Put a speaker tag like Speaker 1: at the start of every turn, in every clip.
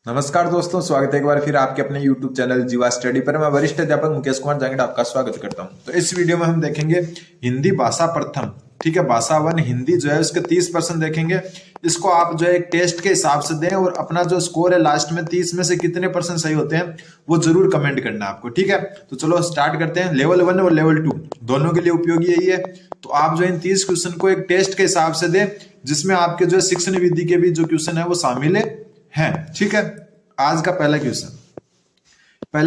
Speaker 1: नमस्कार दोस्तों, स्वागत है एक बार फिर आपके अपने YouTube चैनल जीवा स्टडी पर। मैं वरिष्ठ अध्यापक मुकेश कुमार जांगड़ आपका स्वागत करता हूं। तो इस वीडियो में हम देखेंगे हिंदी भाषा प्रथम, ठीक है, भाषा वन हिंदी जो है उसके 30% देखेंगे। इसको आप जो है एक टेस्ट के हिसाब से दें और अपना जो स्कोर है लास्ट में 30 में से कितने % सही होते हैं वो जरूर कमेंट करना आपको, ठीक है। तो चलो स्टार्ट करते हैं। लेवल 1 और लेवल 2 दोनों के लिए उपयोगी यही है। तो आप जो इन 30 क्वेश्चन को एक टेस्ट के हिसाब से दें जिसमें आपके जो शिक्षण विधि के भी जो क्वेश्चन है वो शामिल है, ठीक है। आज का पहला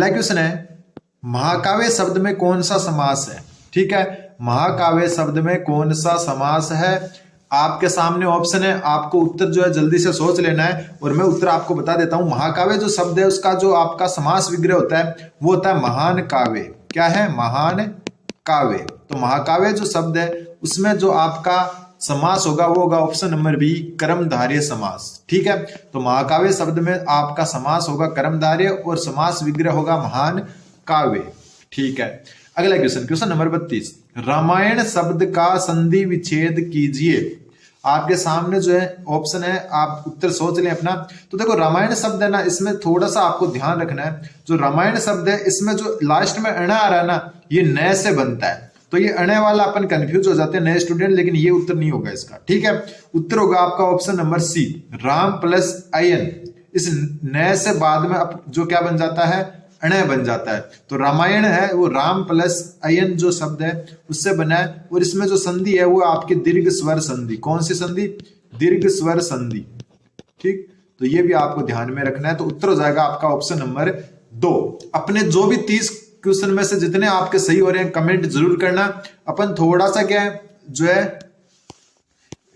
Speaker 1: क्वेश्चन है महाकाव्य शब्द में कौन सा समास है, ठीक है। महाकाव्य शब्द में कौन सा समास है, आपके सामने ऑप्शन है, आपको उत्तर जो है जल्दी से सोच लेना है और मैं उत्तर आपको बता देता हूं। महाकाव्य जो शब्द है उसका जो आपका समास विग्रह होता है वो होता है महान काव्य। क्या है? महान काव्य। तो महाकाव्य जो शब्द है उसमें जो आपका समास होगा वो होगा ऑप्शन नंबर बी, कर्मधारय समास, ठीक है। तो महाकाव्य शब्द में आपका समास होगा कर्मधारय और समास विग्रह होगा महान काव्य, ठीक है। अगला क्वेश्चन नंबर 32, रामायण शब्द का संधि विच्छेद कीजिए। आपके सामने जो है ऑप्शन है, आप उत्तर सोच लें अपना। तो देखो रामायण शब्द है ना, इसमें थोड़ा सा आपको ध्यान रखना है। जो रामायण शब्द है इसमें जो लास्ट में अणा आ रहा है ना, ये नए से बनता है। तो ये अणे वाला अपन कंफ्यूज हो जाते हैं नए स्टूडेंट, लेकिन ये उत्तर नहीं होगा इसका, ठीक है। उत्तर होगा आपका option number C, Ram plus अयन। इस नए से बाद में जो क्या बन जाता है, अणे बन जाता है। तो रामायण है वो राम प्लस अयन जो शब्द है उससे बना है और इसमें जो संधि है वो आपकी दीर्घ स्वर संधि। कौन सी संधि? दीर्घ स्वर संधि, ठीक। तो ये भी आपको ध्यान में रखना है। तो उत्तर हो जाएगा आपका ऑप्शन नंबर 2। अपने जो भी 30 क्वेश्चन में से जितने आपके सही हो रहे हैं कमेंट जरूर करना। अपन थोड़ा सा क्या है जो है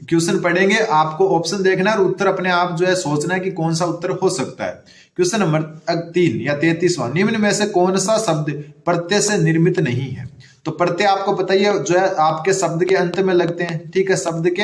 Speaker 1: क्वेश्चन पढ़ेंगे, आपको ऑप्शन देखना है और उत्तर अपने आप जो है सोचना है कि कौन सा उत्तर हो सकता है। क्वेश्चन नंबर 3 या 33वां, निम्न में से कौन सा शब्द प्रत्यय से निर्मित नहीं है। तो प्रत्यय आपको पता ही है जो है आपके शब्द के अंत में लगते हैं, ठीक है, शब्द के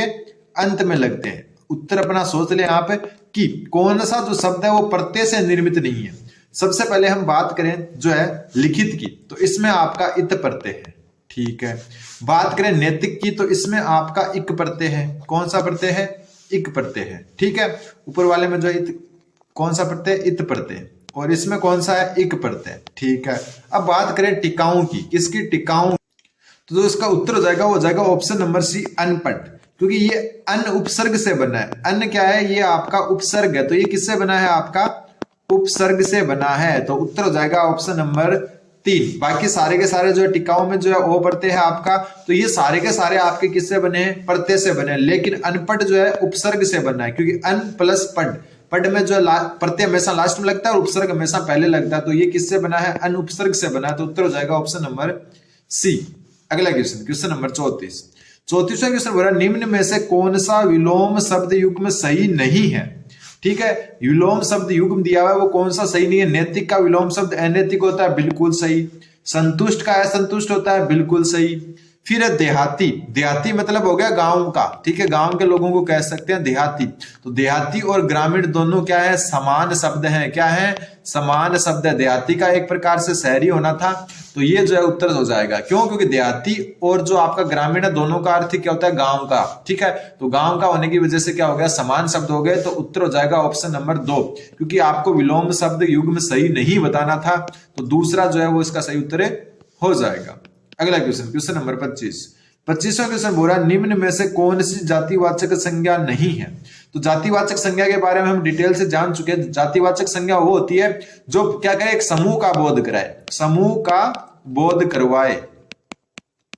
Speaker 1: अंत में लगते हैं। उत्तर अपना सोच ले यहाँ पे कि कौन सा जो शब्द है वो प्रत्यय से निर्मित नहीं है। सबसे पहले हम बात करें जो है लिखित की, तो इसमें आपका इत प्रत्यय है, ठीक है। बात करें नैतिक की, तो इसमें आपका इक प्रत्यय है। कौन सा प्रत्यय है? इक प्रत्यय है, ठीक है। ऊपर वाले में जो इत, कौन सा प्रत्यय? इत प्रत्यय। और इसमें कौन सा है? इक प्रत्यय, ठीक है। अब बात करें टिकाऊ की, किसकी? टिकाऊ। तो जो इसका उत्तर हो जाएगा वो हो जाएगा ऑप्शन नंबर सी, अनपढ़, क्योंकि ये अन उपसर्ग से बना है। अन्न क्या है? ये आपका उपसर्ग है। तो ये किससे बना है? आपका उपसर्ग से बना है। तो उत्तर हो जाएगा ऑप्शन नंबर 3। बाकी सारे के सारे जो है टिकाऊ में जो है ओ प्रत्यय है आपका, तो ये सारे के सारे आपके किससे बने हैं? प्रत्यय से बने हैं। लेकिन अनपढ़ जो है उपसर्ग से बना है, क्योंकि अन प्लस पढ़, पढ़ में जो है प्रत्यय हमेशा लास्ट में लगता है और उपसर्ग हमेशा पहले लगता है। तो ये किससे बना है? अन उपसर्ग से बना है। तो उत्तर हो जाएगा ऑप्शन नंबर सी। अगला क्वेश्चन नंबर 34। 34वां क्वेश्चन बोला निम्न में से कौन सा विलोम शब्द युग्म सही नहीं है, ठीक है। विलोम शब्द युग्म दिया हुआ है वो कौन सा सही नहीं है? नैतिक का विलोम शब्द अनैतिक होता है, बिल्कुल सही। संतुष्ट का असंतुष्ट होता है, बिल्कुल सही। फिर है देहाती। देहाती मतलब हो गया गांव का, ठीक है, गांव के लोगों को कह सकते हैं देहाती। तो देहाती और ग्रामीण दोनों क्या है? समान शब्द हैं। क्या है? समान शब्द है। देहाती का एक प्रकार से शहरी होना था, तो ये जो है उत्तर हो जाएगा। क्यों? क्योंकि देहाती और जो आपका ग्रामीण है दोनों का अर्थ क्या होता है? गांव का, ठीक है। तो गांव का होने की वजह से क्या हो गया? समान शब्द हो गए। तो उत्तर हो जाएगा ऑप्शन नंबर 2, क्योंकि आपको विलोम शब्द युग्म सही नहीं बताना था, तो दूसरा जो है वो इसका सही उत्तर हो जाएगा। अगला क्वेश्चन नंबर 25वां क्वेश्चन बोल रहा है निम्न में से कौन सी जातिवाचक संज्ञा नहीं है। तो जातिवाचक संज्ञा के बारे में हम डिटेल से जान चुके हैं। जातिवाचक संज्ञा वो होती है जो क्या करे? एक समूह का बोध कराए, समूह का बोध करवाए,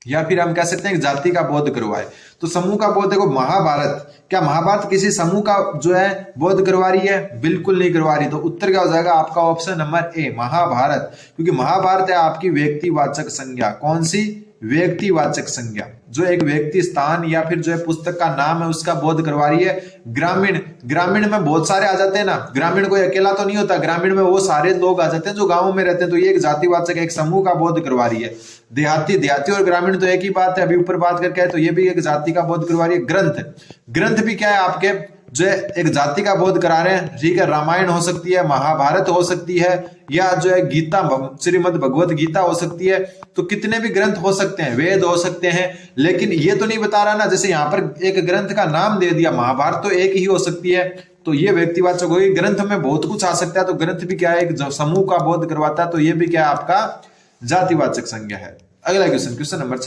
Speaker 1: या फिर हम कह सकते हैं जाति का बोध करवाए। तो समूह का बोध, देखो महाभारत, क्या महाभारत किसी समूह का जो है बोध करवा रही है? बिल्कुल नहीं करवा रही। तो उत्तर क्या हो जाएगा आपका? ऑप्शन नंबर ए, महाभारत, क्योंकि महाभारत है आपकी व्यक्तिवाचक संज्ञा। कौन सी? व्यक्तिवाचक संज्ञा, जो एक व्यक्ति, स्थान या फिर जो है पुस्तक का नाम है उसका बोध करवा रही है। ग्रामीण, ग्रामीण में बहुत सारे आ जाते हैं ना, ग्रामीण कोई अकेला तो नहीं होता, ग्रामीण में वो सारे लोग आ जाते हैं जो गांवों में रहते हैं। तो ये एक जातिवाचक, एक समूह का बोध करवा रही है। देहाती, देहाती और ग्रामीण तो एक ही बात है, अभी ऊपर बात करके है, तो ये भी एक जाति का बोध करवा रही है। ग्रंथ, ग्रंथ भी क्या है? आपके जो है एक जाति का बोध करा रहे हैं, ठीक है। रामायण हो सकती है, महाभारत हो सकती है, या जो है गीता, श्रीमद् भगवत गीता हो सकती है। तो कितने भी ग्रंथ हो सकते हैं, वेद हो सकते हैं, लेकिन ये तो नहीं बता रहा ना, जैसे यहाँ पर एक ग्रंथ का नाम दे दिया, महाभारत तो एक ही हो सकती है तो ये व्यक्तिवाचक होगी। ग्रंथ में बहुत कुछ आ सकता है, तो ग्रंथ भी क्या है, एक समूह का बोध करवाता है, तो ये भी क्या है आपका जातिवाचक संज्ञा है। अगला क्वेश्चन, क्वेश्चन नंबर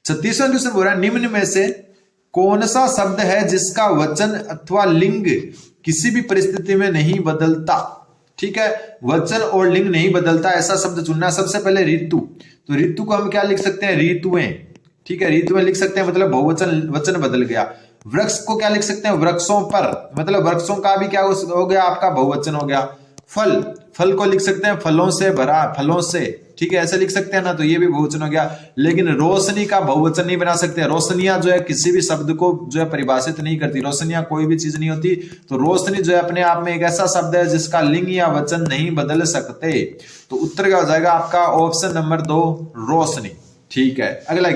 Speaker 1: 36वां क्वेश्चन बोल रहा है निम्न में से कौन सा शब्द है जिसका वचन अथवा लिंग किसी भी परिस्थिति में नहीं बदलता। ठीक है, वचन और लिंग नहीं बदलता, ऐसा शब्द चुनना। सबसे पहले ऋतु, तो ऋतु को हम क्या लिख सकते हैं, ऋतुएं। ठीक है, ऋतुएं लिख सकते हैं, मतलब बहुवचन, वचन बदल गया। वृक्ष को क्या लिख सकते हैं, वृक्षों पर, मतलब वृक्षों का भी क्या हो गया आपका बहुवचन हो गया। फल, फल को लिख सकते हैं फलों से भरा, फलों से। ठीक है, ऐसे लिख सकते हैं ना, तो ये भी बहुवचन हो गया। लेकिन रोशनी का बहुवचन नहीं बना सकते। रोशनियां जो है किसी भी शब्द को जो है परिभाषित नहीं करती, रोशनियां कोई भी चीज नहीं होती। तो रोशनी जो है अपने आप में एक ऐसा शब्द है जिसका लिंग या वचन नहीं बदल सकते। तो उत्तर क्या हो जाएगा आपका ऑप्शन नंबर 2, रोशनी। ठीक है, अगला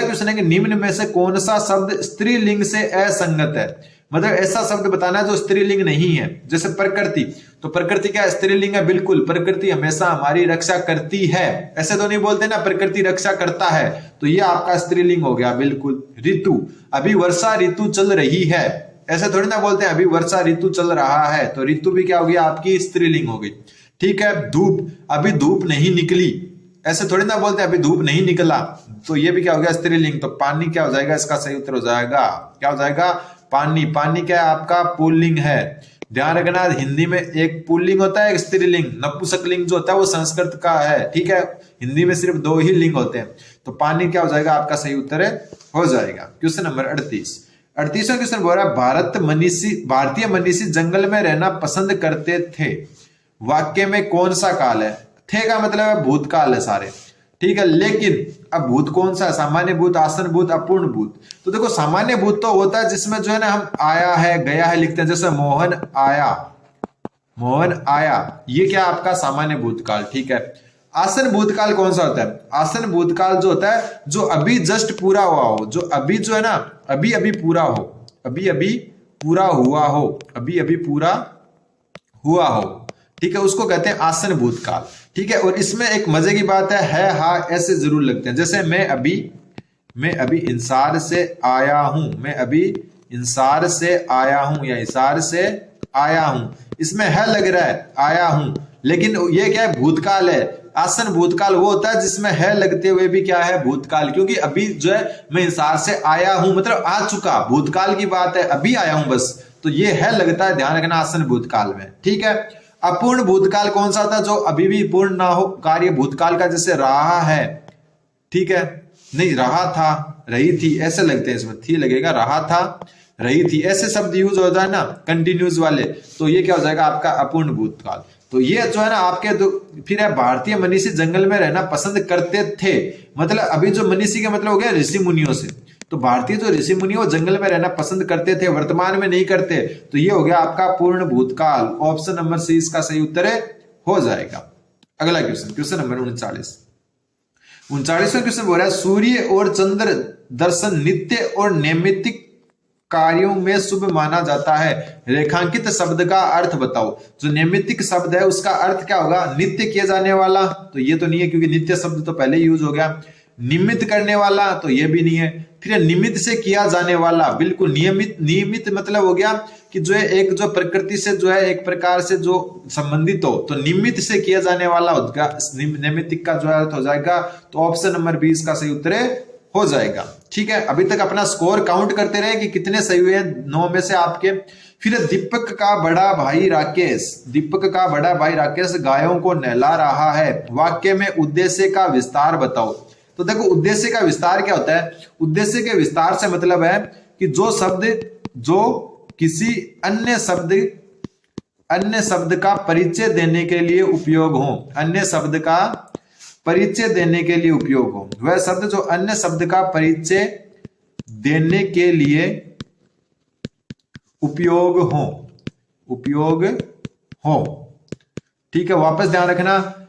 Speaker 1: क्वेश्चन है कि निम्न में से कौन सा शब्द स्त्रीलिंग से असंगत है। मतलब ऐसा शब्द बताना है जो स्त्रीलिंग नहीं है। जैसे प्रकृति, तो प्रकृति क्या स्त्रीलिंग है, बिल्कुल। प्रकृति हमेशा हमारी रक्षा करती है, ऐसे तो नहीं बोलते ना, प्रकृति रक्षा करता है, तो ये आपका स्त्रीलिंग हो गया, बिल्कुल। ऋतु, अभी वर्षा ऋतु चल रही है, ऐसे थोड़ी ना बोलते हैं अभी वर्षा ऋतु चल रहा है, तो ऋतु भी क्या होगी आपकी स्त्रीलिंग हो गई। ठीक है, धूप, अभी धूप नहीं निकली, ऐसे थोड़ी ना बोलते हैं अभी धूप नहीं निकला, तो ये भी क्या हो गया स्त्रीलिंग। तो पानी क्या हो जाएगा, इसका सही उत्तर हो जाएगा, क्या हो जाएगा, पानी। पानी क्या है आपका पुल्लिंग है। ध्यान रखना, हिंदी में एक पुल्लिंग होता है, एक स्त्रीलिंग। नपुंसकलिंग जो होता है वो संस्कृत का है। ठीक है, हिंदी में सिर्फ 2 ही लिंग होते हैं। तो पानी क्या हो जाएगा आपका सही उत्तर हो जाएगा। क्वेश्चन नंबर 38वां क्वेश्चन बोल रहा है भारतीय मनीषी जंगल में रहना पसंद करते थे। वाक्य में कौन सा काल है, थे का मतलब है भूतकाल है सारे। ठीक है, लेकिन अब भूत कौन सा है, सामान्य भूत, आसन भूत, अपूर्ण भूत। तो देखो सामान्य भूत तो होता है जिसमें जो है ना हम आया है गया है लिखते हैं, जैसे मोहन आया, ये क्या आपका सामान्य भूतकाल। ठीक है, आसन भूतकाल कौन सा होता है, आसन भूतकाल जो होता है जो अभी जस्ट पूरा हुआ हो, जो अभी जो है ना अभी अभी पूरा हो, अभी अभी पूरा हुआ हो, अभी अभी पूरा हुआ हो। ठीक है, उसको कहते हैं आसन भूतकाल। ठीक है, और इसमें एक मजे की बात है हा ऐसे जरूर लगते हैं। जैसे मैं अभी इंसार से आया हूं, मैं अभी इंसार से आया हूं या इंसार से आया हूं, इसमें है लग रहा है आया हूं, लेकिन ये क्या है भूतकाल है। आसन भूतकाल वो होता है जिसमें है लगते हुए भी क्या है भूतकाल, क्योंकि अभी जो है मैं इंसार से आया हूं मतलब आ चुका, भूतकाल की बात है, अभी आया हूं बस, तो ये है लगता है, ध्यान रखना आसन भूतकाल में। ठीक है, अपूर्ण भूतकाल कौन सा था, जो अभी भी पूर्ण ना हो कार्य भूतकाल का, जैसे रहा है। ठीक है, नहीं रहा था, रही थी, ऐसे लगते हैं, इसमें थी लगेगा, रहा था, रही थी, ऐसे शब्द यूज हो जाए ना कंटिन्यूस वाले, तो ये क्या हो जाएगा आपका अपूर्ण भूतकाल। तो ये जो है ना आपके फिर है भारतीय मनीषी जंगल में रहना पसंद करते थे, मतलब अभी जो मनीषी का मतलब हो गया ऋषि मुनियों से, तो भारतीय जो ऋषि मुनि वो जंगल में रहना पसंद करते थे, वर्तमान में नहीं करते, तो ये हो गया आपका पूर्ण भूतकाल। ऑप्शन नंबर सी इसका सही उत्तर हो जाएगा। अगला क्वेश्चन नंबर 39वां क्वेश्चन बोल रहा है सूर्य और चंद्र दर्शन नित्य और नैमित्तिक कार्यों में शुभ माना जाता है। रेखांकित शब्द का अर्थ बताओ। जो नैमित्तिक शब्द है उसका अर्थ क्या होगा, नित्य किया जाने वाला, तो ये तो नहीं है क्योंकि नित्य शब्द तो पहले यूज हो गया। निमित्त करने वाला, तो ये भी नहीं है। फिर निमित्त से किया जाने वाला, बिल्कुल नियमित मतलब हो गया कि जो है एक जो प्रकृति से जो है एक प्रकार से जो संबंधित हो, तो निमित्त से किया जाने वाला होगा, नैमित्तिक का जो अर्थ हो जाएगा। तो ऑप्शन नंबर 20 का सही उत्तर हो जाएगा। ठीक है, अभी तक अपना स्कोर काउंट करते रहे कि कितने सही हुए, 9 में से आपके। फिर दीपक का बड़ा भाई राकेश गायों को नहला रहा है। वाक्य में उद्देश्य का विस्तार बताओ। तो देखो उद्देश्य का विस्तार क्या होता है, उद्देश्य के विस्तार से मतलब है कि जो शब्द जो किसी अन्य शब्द का परिचय देने के लिए उपयोग हो, अन्य शब्द का परिचय देने के लिए उपयोग हो, वह शब्द जो अन्य शब्द का परिचय देने के लिए उपयोग हो। ठीक है, वापस ध्यान रखना,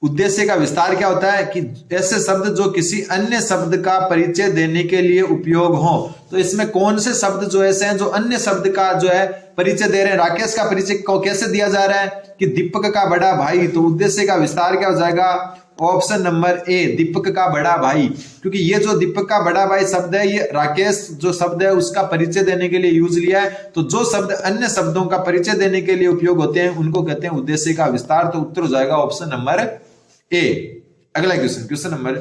Speaker 1: उद्देश्य का विस्तार क्या होता है कि ऐसे शब्द जो किसी अन्य शब्द का परिचय देने के लिए उपयोग हो। तो इसमें कौन से शब्द जो ऐसे हैं जो अन्य शब्द का जो है परिचय दे रहे हैं। राकेश का परिचय को कैसे दिया जा रहा है कि दीपक का बड़ा भाई, तो उद्देश्य का विस्तार क्या हो जाएगा, ऑप्शन नंबर ए, दीपक का बड़ा भाई। क्योंकि ये जो दीपक का बड़ा भाई शब्द है ये राकेश जो शब्द है उसका परिचय देने के लिए यूज लिया है। तो जो शब्द अन्य शब्दों का परिचय देने के लिए उपयोग होते हैं उनको कहते हैं उद्देश्य का विस्तार। तो उत्तर हो जाएगा ऑप्शन नंबर ए। अगला क्वेश्चन, क्वेश्चन नंबर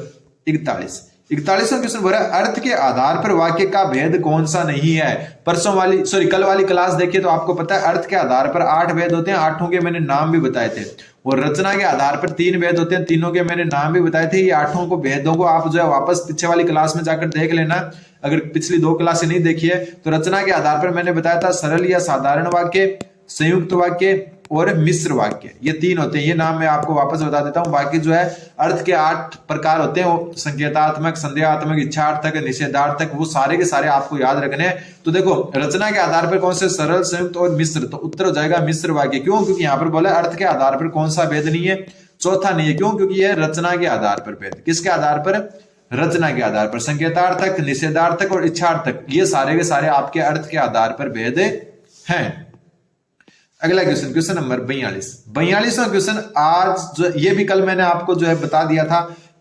Speaker 1: 41वां क्वेश्चन बोल रहा है अर्थ के आधार पर वाक्य का भेद कौन सा नहीं है। कल वाली क्लास देखिए तो आपको पता है अर्थ के आधार पर 8 भेद होते हैं, 8 के मैंने नाम भी बताए थे। और रचना के आधार पर 3 भेद होते हैं, 3 के मैंने नाम भी बताए थे। ये 8 को भेदों को आप जो है वापस पीछे वाली क्लास में जाकर देख लेना, अगर पिछली 2 क्लासें नहीं देखी है। तो रचना के आधार पर मैंने बताया था सरल या साधारण वाक्य, संयुक्त वाक्य और मिश्र वाक्य, ये 3 होते हैं। ये नाम मैं आपको वापस बता देता हूं। बाकी जो है अर्थ के 8 प्रकार होते हैं, वो संकेतात्मक, संदेहात्मक, इच्छार्थक, निषेधार्थक, वो सारे के सारे आपको याद रखने हैं। तो देखो रचना के आधार पर कौन से, सरल, संयुक्त और मिश्र। तो उत्तर हो जाएगा मिश्र वाक्य। क्यों? क्योंकि यहाँ पर बोला अर्थ के आधार पर कौन सा भेद नहीं है, चौथा नहीं है। क्यों? क्योंकि यह रचना के आधार पर भेद। किसके आधार पर? रचना के आधार पर। संकेतार्थक, निषेधार्थक और इच्छार्थक, ये सारे के सारे आपके अर्थ के आधार पर भेद हैं। अगला क्वेश्चन, क्वेश्चन नंबर 42वां क्वेश्चन। आज जो ये भी कल मैंने आपको जो है बता दिया था,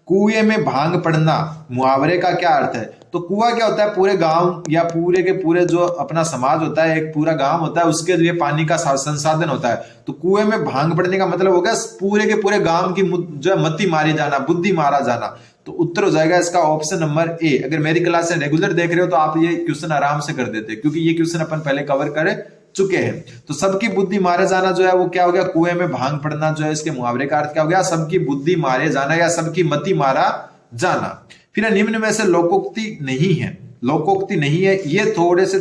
Speaker 1: कुएं में भांग पड़ना मुहावरे का क्या अर्थ है। तो कुआं क्या होता है? पूरे गांव या पूरे के पूरे जो अपना समाज होता है, एक पूरा गांव होता है, उसके लिए पानी का संसाधन होता है। तो कुएं में भांग पड़ने का मतलब हो गया पूरे के पूरे गांव की जो है मति मारी जाना, बुद्धि मारा जाना। तो उत्तर हो जाएगा इसका ऑप्शन नंबर ए। अगर मेरी क्लास से रेगुलर देख रहे हो तो आप ये क्वेश्चन आराम से कर देते, क्योंकि ये क्वेश्चन अपन पहले कवर कर चुके हैं। तो सबकी बुद्धि मारे जाना जो है वो क्या हो गया? कुएं में भांग पड़ना जो है इसके मुहावरे का अर्थ क्या हो गया? सबकी बुद्धि मारे जाना या सबकी मति मारा जाना। फिर निम्न में से लोकोक्ति नहीं है, लोकोक्ति नहीं है। ये थोड़े से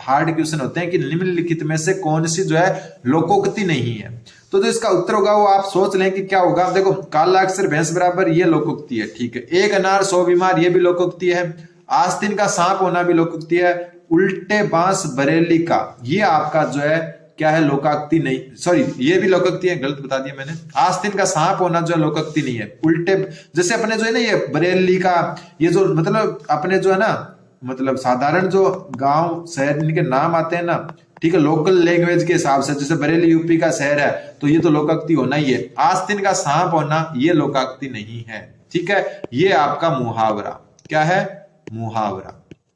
Speaker 1: हार्ड क्वेश्चन होते हैं कि निम्नलिखित में से कौन सी जो है लोकोक्ति नहीं है। तो जो इसका उत्तर होगा वो आप सोच लें कि क्या होगा। देखो काला अक्षर भैंस बराबर, ये लोकोक्ति है, ठीक है। एक अनार 100 बीमार, ये भी लोकोक्ति है। आस्तीन का सांप होना भी लोकोक्ति है। उल्टे बांस बरेली का, ये आपका जो है क्या है? लोकोक्ति नहीं, सॉरी ये भी लोकोक्ति है, गलत बता दिया मैंने। आस्तीन का सांप होना जो है लोकोक्ति नहीं है। उल्टे जैसे अपने जो है ना ये बरेली का, ये जो मतलब अपने जो है ना मतलब साधारण जो गांव शहर इनके नाम आते हैं ना, ठीक है, लोकल लैंग्वेज के हिसाब से, जैसे बरेली यूपी का शहर है तो ये तो लोकोक्ति होना ही है। आस्तीन का सांप होना ये लोकोक्ति नहीं है, ठीक है। ये आपका मुहावरा क्या है? मुहावरा,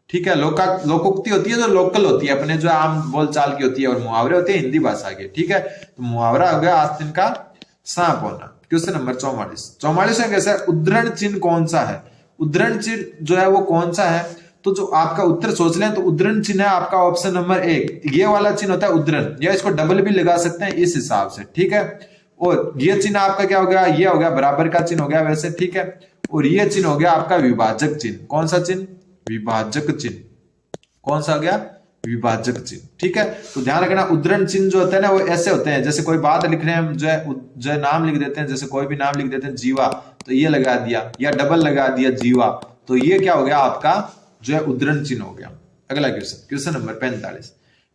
Speaker 1: ठीक है। लोकोक्ति होती है जो लोकल होती है, अपने जो आम बोलचाल की होती है, और मुहावरे होते हैं हिंदी भाषा के, ठीक है। तो मुहावरा हो गया आस्तीन का सांप होना। क्वेश्चन नंबर 44 में कैसा है? उद्धरण चिन्ह कौन सा है? उद्धरण चिन्ह जो है वो कौन सा है? तो जो आपका उत्तर सोच लें तो उद्धरण चिन्ह है आपका ऑप्शन नंबर 1। ये वाला चिन्ह होता है उद्धरण, या इसको डबल भी लगा सकते हैं इस हिसाब से, ठीक है। और ये चिन्ह आपका क्या हो गया? ये हो गया बराबर का चिन्ह हो गया वैसे, ठीक है। और ये चिन्ह हो गया आपका विभाजक चिन्ह। कौन सा चिन्ह? विभाजक चिन्ह। कौन सा हो गया? विभाजक चिन्ह, ठीक है। तो ध्यान रखना उद्धरण चिन्ह जो होते हैं ना वो ऐसे होते हैं, जैसे कोई बात लिख रहे हैं जो है नाम लिख देते हैं, जैसे कोई भी नाम लिख देते हैं जीवा, तो ये लगा दिया, या डबल लगा दिया जीवा, तो ये क्या हो गया? आपका जो है उद्धरण चिन्ह हो गया। अगला क्वेश्चन, क्वेश्चन नंबर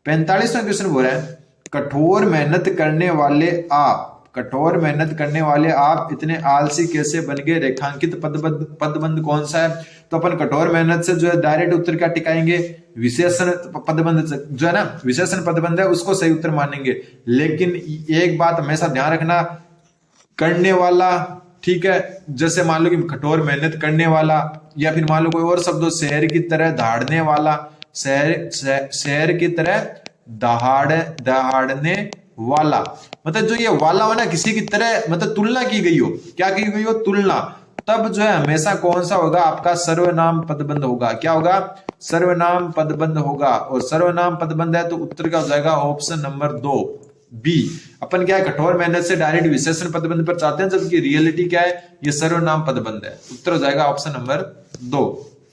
Speaker 1: 45वां क्वेश्चन बोल रहा है कठोर मेहनत करने वाले आप, कठोर मेहनत करने वाले आप इतने आलसी कैसे बन गए? रेखांकित पदबंध कौन सा है? तो अपन कठोर मेहनत से जो है डायरेक्ट उत्तर क्या टिकाएंगे? विशेषण पदबंध जो है ना, विशेषण पदबंध है उसको सही उत्तर मानेंगे। लेकिन एक बात हमेशा ध्यान रखना, करने वाला, ठीक है, जैसे मान लो कि कठोर मेहनत करने वाला, या फिर मान लो कोई और शब्द, शहर की तरह दहाड़ने वाला, शहर की तरह दहाड़ने वाला, मतलब जो ये वाला हो ना किसी की तरह, मतलब तुलना की गई हो, क्या की गई हो? तुलना। तब जो है हमेशा कौन सा होगा? आपका सर्वनाम पदबंध होगा। क्या होगा? सर्वनाम पदबंध होगा। और सर्वनाम पदबंध है तो उत्तर क्या हो जाएगा? Option number 2 B. अपन क्या है? कठोर मेहनत से डायरेक्ट विशेषण पदबंध पर चाहते हैं, जबकि रियलिटी क्या है? ये सर्वनाम पदबंध है। उत्तर हो जाएगा ऑप्शन नंबर 2।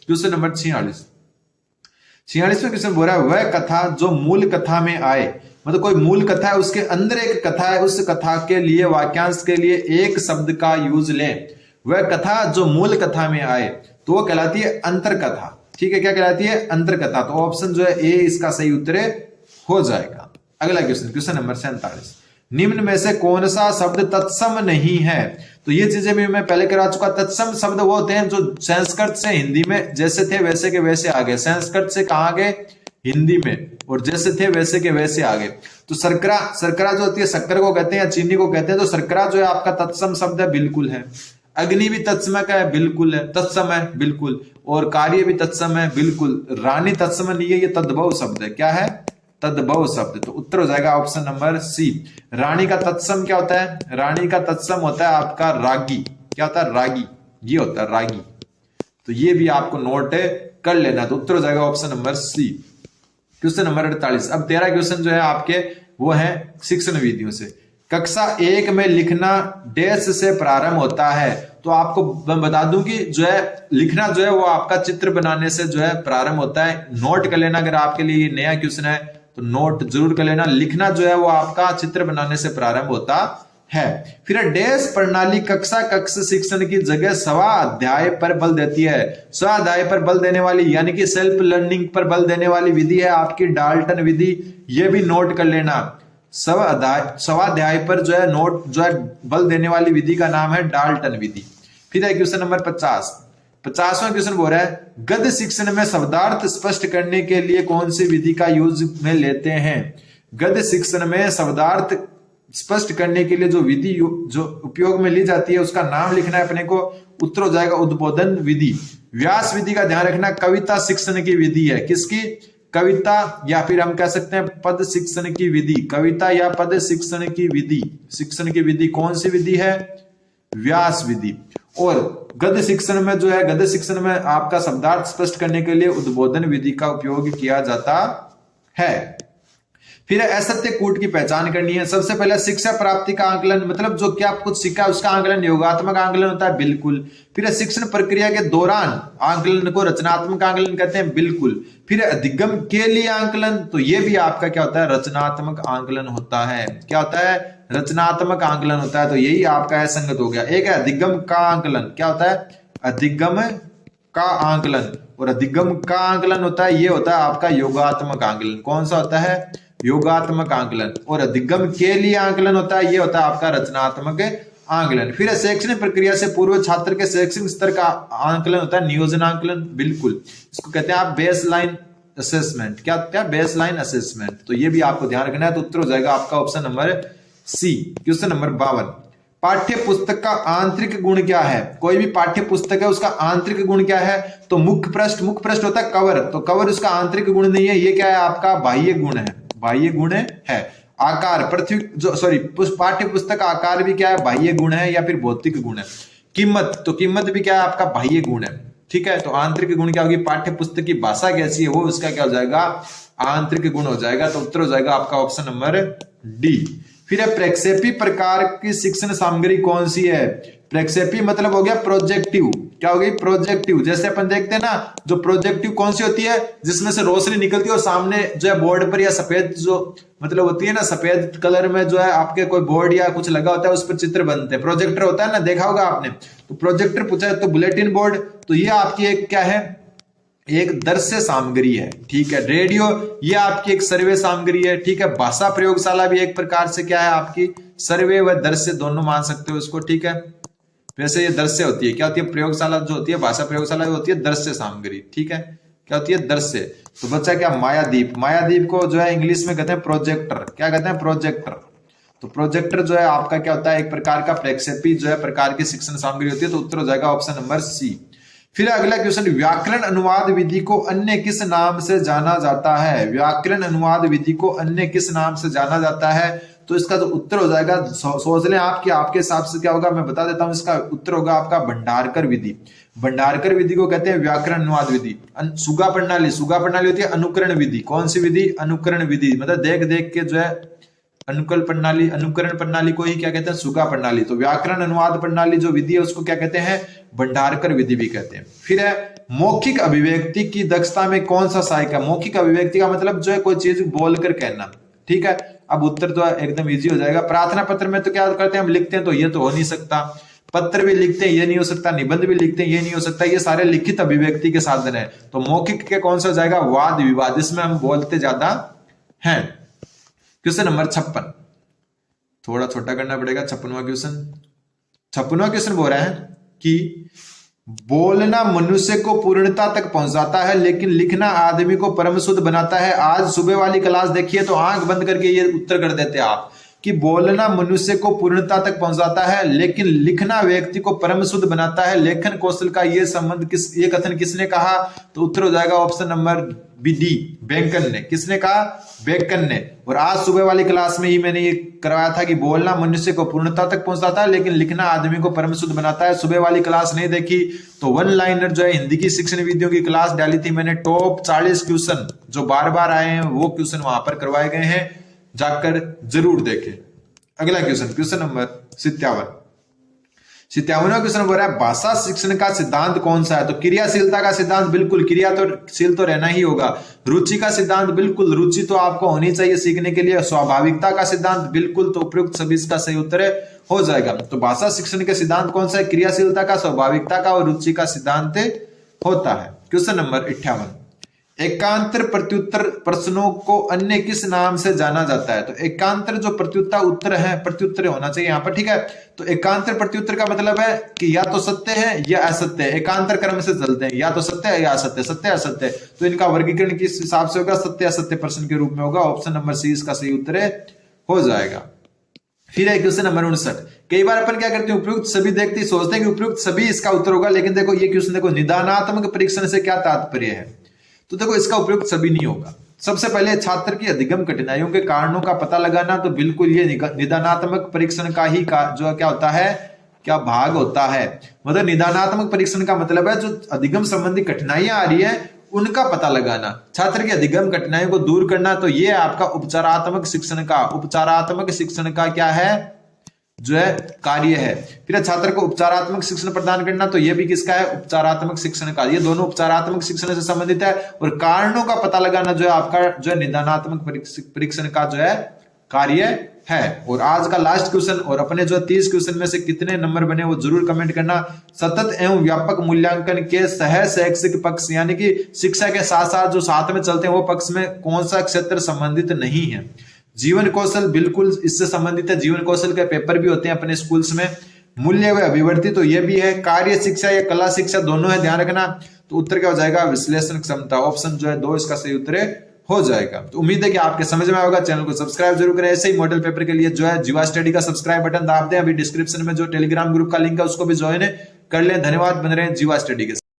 Speaker 1: क्वेश्चन नंबर 46 में क्वेश्चन बोल रहा है वह कथा जो मूल कथा में आए, मतलब कोई मूल कथा है उसके अंदर एक कथा है, उस कथा के लिए वाक्यांश के लिए एक शब्द का यूज लें। वह कथा जो मूल कथा में आए तो वो कहलाती है अंतर कथा, ठीक है। क्या कहलाती है? अंतर कथा। तो ऑप्शन जो है ए इसका सही उत्तर हो जाएगा। अगला क्वेश्चन, क्वेश्चन नंबर 47, निम्न में से कौन सा शब्द तत्सम नहीं है? तो ये चीजें भी मैं पहले करा चुका। तत्सम शब्द वो होते हैं जो संस्कृत से हिंदी में जैसे थे वैसे के वैसे आ गए, संस्कृत से कहाँ गए? हिंदी में, और जैसे थे वैसे के वैसे आ गए। तो शर्करा जो होती है, शक्कर को कहते हैं या चीनी को कहते हैं, तो शर्करा जो है आपका तत्सम शब्द है, बिल्कुल है। अग्नि भी तत्सम का है, बिल्कुल है, तत्सम है, बिल्कुल। और कार्य भी तत्सम है, बिल्कुल। रानी तत्सम नहीं है, ये तद्भव शब्द है। क्या है? तद्भव शब्द। तो उत्तर हो जाएगा ऑप्शन नंबर सी। रानी का तत्सम क्या होता है? रानी का तत्सम होता है आपका रागी। क्या होता है? रागी। ये होता है रागी। तो ये भी आपको नोट कर लेना। तो उत्तर हो जाएगा option number C. Question number 48। अब 13 क्वेश्चन जो है आपके वो है शिक्षण विधियों से। कक्षा 1 में लिखना डैश से प्रारंभ होता है। तो आपको मैं बता दूं कि जो है लिखना जो है वो आपका चित्र बनाने से जो है प्रारंभ होता है। नोट कर लेना, अगर आपके लिए नया क्वेश्चन है तो नोट जरूर कर लेना। लिखना जो है वो आपका चित्र बनाने से प्रारंभ होता है। फिर डैश प्रणाली कक्षा कक्ष शिक्षण की जगह स्वाध्याय पर बल देती है। स्वाध्याय पर बल देने वाली यानी कि सेल्फ लर्निंग पर बल देने वाली विधि है आपकी डाल्टन विधि। ये भी नोट कर लेना। स्वाध्याय पर जो है नोट जो है बल देने वाली विधि का नाम है डाल्टन विधि। फिर है क्वेश्चन नंबर 50वां क्वेश्चन बोल रहा है गद्य शिक्षण में शब्दार्थ स्पष्ट करने के लिए कौन सी विधि का यूज में लेते हैं। गद्य शिक्षण में शब्दार्थ स्पष्ट करने के लिए जो विधि जो उपयोग में ली जाती है उसका नाम लिखना है अपने को। उत्तर हो जाएगा उद्बोधन विधि। व्यास विधि का ध्यान रखना कविता शिक्षण की विधि है। किसकी? कविता या फिर हम कह सकते हैं पद शिक्षण की विधि। कविता या पद शिक्षण की विधि। शिक्षण की विधि कौन सी विधि है? व्यास विधि। और गद्य शिक्षण में जो है गद्य शिक्षण में आपका शब्दार्थ स्पष्ट करने के लिए उद्बोधन विधि का उपयोग किया जाता है। फिर असत्य कूट की पहचान करनी है। सबसे पहले शिक्षा प्राप्ति का आंकलन, मतलब जो क्या कुछ सीखा उसका आंकलन योगात्मक आंकलन होता है, बिल्कुल। फिर शिक्षण प्रक्रिया के दौरान आंकलन को रचनात्मक आंकलन कहते हैं, बिल्कुल। फिर अधिगम के लिए आंकलन, तो ये भी आपका क्या होता है? रचनात्मक आंकलन होता है। क्या होता है? रचनात्मक आंकलन होता है। तो यही आपका है संगत हो गया। एक है अधिगम का आंकलन। क्या होता है? अधिगम का आंकलन। और अधिगम का आंकलन होता है, ये होता है आपका योगात्मक आंकलन। कौन सा होता है? योगात्मक आंकलन। और अधिगम के लिए आंकलन होता है, ये होता है आपका रचनात्मक आंकलन। फिर शैक्षणिक प्रक्रिया से पूर्व छात्र के शैक्षणिक स्तर का आंकलन होता है नियोजन आंकलन, बिल्कुल। इसको कहते हैं आप बेस लाइन असेसमेंट। क्या? Base line assessment. तो ये भी आपको ध्यान रखना है। तो उत्तर हो जाएगा आपका option number C. Question number 52। पाठ्य पुस्तक का आंतरिक गुण क्या है? कोई भी पाठ्य पुस्तक है उसका आंतरिक गुण क्या है? तो मुख्य पृष्ठ होता है कवर। तो कवर उसका आंतरिक गुण नहीं है, ये क्या है? आपका बाह्य गुण है। बाह्य गुण है। आकार पाठ्य पुस्तक आकार भी क्या है? बाह्य गुण है या फिर भौतिक गुण है। कीमत, तो कीमत भी क्या है? आपका बाह्य गुण है। ठीक है। तो आंतरिक गुण क्या होगी? पाठ्य पुस्तक की भाषा कैसी है वो उसका क्या हो जाएगा? आंतरिक गुण हो जाएगा। तो उत्तर हो जाएगा आपका ऑप्शन नंबर डी। फिर है प्रक्षेपी प्रकार की शिक्षण सामग्री कौन सी है? प्रक्षेपी मतलब हो गया प्रोजेक्टिव। क्या हो गई? प्रोजेक्टिव। जैसे अपन देखते हैं ना, जो प्रोजेक्टिव कौन सी होती है? जिसमें से रोशनी निकलती है और सामने जो है बोर्ड पर या सफेद जो मतलब होती है ना, सफेद कलर में जो है आपके कोई बोर्ड या कुछ लगा होता है उस पर चित्र बनते हैं। प्रोजेक्टर होता है ना, देखा होगा आपने। तो प्रोजेक्टर पूछा है तो बुलेटिन बोर्ड, तो ये आपकी एक क्या है? एक दृश्य सामग्री है। ठीक है। रेडियो ये आपकी एक सर्वे सामग्री है। ठीक है। भाषा प्रयोगशाला भी एक प्रकार से क्या है? आपकी सर्वे व दृश्य दोनों मान सकते हो इसको। ठीक है। वैसे ये दृश्य होती है। क्या होती है? प्रयोगशाला जो होती है, भाषा प्रयोगशाला होती है दृश्य सामग्री। ठीक है। क्या होती है? दृश्य। तो बच्चा क्या? मायादीप। मायादीप को जो है इंग्लिश में कहते हैं प्रोजेक्टर। क्या कहते हैं? प्रोजेक्टर। तो प्रोजेक्टर जो है आपका क्या होता है? एक प्रकार का प्रक्षेपी जो है प्रकार की शिक्षण सामग्री होती है। तो उत्तर हो जाएगा ऑप्शन नंबर सी। फिर अगला क्वेश्चन, व्याकरण अनुवाद विधि को अन्य किस नाम से जाना जाता है? व्याकरण अनुवाद विधि को अन्य किस नाम से जाना जाता है? तो इसका जो उत्तर हो जाएगा, सोच लें आप कि आपके हिसाब से क्या होगा, मैं बता देता हूं। इसका उत्तर होगा आपका भंडारकर विधि। भंडारकर विधि को कहते हैं व्याकरण अनुवाद विधि। सुगा प्रणाली, सुगा प्रणाली होती है अनुकरण विधि। कौन सी विधि? अनुकरण विधि। मतलब देख देख के जो है अनुकल प्रणाली, अनुकरण प्रणाली को ही क्या कहते हैं? सुगा प्रणाली। तो व्याकरण अनुवाद प्रणाली जो विधि है उसको क्या कहते हैं? भंडारकर विधि भी कहते हैं। फिर है मौखिक अभिव्यक्ति की दक्षता में कौन सा सहायक है? मौखिक अभिव्यक्ति का मतलब जो है कोई चीज बोलकर कहना। ठीक है। अब उत्तर तो एकदम इजी हो जाएगा। प्रार्थना पत्र में तो क्या करते हैं? हम लिखते हैं, तो ये तो हो नहीं सकता। पत्र भी लिखते हैं, ये नहीं हो सकता। निबंध भी लिखते हैं, ये नहीं हो सकता। ये सारे लिखित अभिव्यक्ति के साधन है। तो मौखिक के कौन सा हो जाएगा? वाद विवाद। इसमें हम बोलते ज्यादा हैं। क्वेश्चन नंबर 56, थोड़ा छोटा करना पड़ेगा। 56वां क्वेश्चन बोल रहा है कि बोलना मनुष्य को पूर्णता तक पहुंचाता है लेकिन लिखना आदमी को परम शुद्ध बनाता है। आज सुबह वाली क्लास देखिए तो आंख बंद करके ये उत्तर कर देते आप। कि बोलना मनुष्य को पूर्णता तक पहुंचाता है लेकिन लिखना व्यक्ति को परम शुद्ध बनाता है। लेखन कौशल का ये कथन किसने कहा? तो उत्तर हो जाएगा option number B D, Bacon ने। किसने कहा? बेकन ने। और आज सुबह वाली क्लास में ही मैंने ये करवाया था कि बोलना मनुष्य को पूर्णता तक पहुंचाता है लेकिन लिखना आदमी को परम शुद्ध बनाता है। सुबह वाली क्लास नहीं देखी तो वन लाइनर जो है हिंदी की शिक्षण विधियों की क्लास डाली थी मैंने, टॉप 40 क्वेश्चन जो बार बार आए हैं वो क्वेश्चन वहां पर करवाए गए हैं, जाकर जरूर देखें। अगला क्वेश्चन नंबर 57वां क्वेश्चन बोल रहा है भाषा शिक्षण का सिद्धांत कौन सा है? तो क्रियाशीलता का सिद्धांत, बिल्कुल क्रियाशील तो रहना ही होगा। रुचि का सिद्धांत, बिल्कुल रुचि तो आपको होनी चाहिए सीखने के लिए। स्वाभाविकता का सिद्धांत, बिल्कुल, तो उपयुक्त सभी इसका सही उत्तर हो जाएगा। तो भाषा शिक्षण के सिद्धांत कौन सा है? क्रियाशीलता का, स्वाभाविकता का और रुचि का सिद्धांत होता है। क्वेश्चन नंबर 58, एकांतर प्रत्युत्तर प्रश्नों को अन्य किस नाम से जाना जाता है? तो एकांतर जो प्रत्युत्तर है, प्रत्युत्तर होना चाहिए यहाँ पर, ठीक है। तो एकांतर प्रत्युत्तर का मतलब है कि या तो सत्य है या असत्य है, एकांतर क्रम से चलते हैं, या तो सत्य है या असत्य, सत्य असत्य। तो इनका वर्गीकरण किस हिसाब से होगा? सत्य असत्य प्रश्न के रूप में होगा। ऑप्शन नंबर सी इसका सही उत्तर हो जाएगा। फिर है क्वेश्चन नंबर 59। कई बार अपन क्या करते हैं, उपयुक्त सभी देखते ही सोचते हैं कि उपयुक्त सभी इसका उत्तर होगा, लेकिन देखो ये क्वेश्चन देखो, निदानात्मक परीक्षण से क्या तात्पर्य है? तो देखो इसका उपयुक्त सभी नहीं होगा। सबसे पहले छात्र की अधिगम कठिनाइयों के कारणों का पता लगाना, तो बिल्कुल ये निदानात्मक परीक्षण का ही जो क्या होता है, क्या भाग होता है। मतलब निदानात्मक परीक्षण का मतलब है जो अधिगम संबंधी कठिनाइयां आ रही है उनका पता लगाना, छात्र की अधिगम कठिनाइयों को दूर करना। तो ये आपका उपचारात्मक शिक्षण का क्या है, जो है कार्य है। फिर छात्र को उपचारात्मक शिक्षण प्रदान करना, तो ये भी किसका है? उपचारात्मक शिक्षण का। ये दोनों उपचारात्मक शिक्षण से संबंधित है। और कारणों का पता लगाना जो है आपका जो है निदानात्मक परीक्षण का जो है कार्य है। और आज का लास्ट क्वेश्चन, और अपने जो 30 क्वेश्चन में से कितने नंबर बने वो जरूर कमेंट करना। सतत एवं व्यापक मूल्यांकन के सह शैक्षिक पक्ष यानी कि शिक्षा के साथ साथ जो साथ में चलते हैं वो पक्ष में कौन सा क्षेत्र संबंधित नहीं है? जीवन कौशल बिल्कुल इससे संबंधित है। जीवन कौशल के पेपर भी होते हैं अपने स्कूल्स में। मूल्य व अभिवृत्ति, तो ये भी है। कार्य शिक्षा या कला शिक्षा दोनों है, ध्यान रखना। तो उत्तर क्या हो जाएगा? विश्लेषण क्षमता। ऑप्शन जो है 2 इसका सही उत्तर हो जाएगा। तो उम्मीद है कि आपके समझ में आएगा। चैनल को सब्सक्राइब जरूर करें। ऐसे ही मॉडल पेपर के लिए जो है जीवा स्टडी का सब्सक्राइब बटन दाब दें। अभी डिस्क्रिप्शन में जो टेलीग्राम ग्रुप का लिंक है उसको भी ज्वाइन कर लें। धन्यवाद। बन रहे हैं जीवा स्टडी के साथ।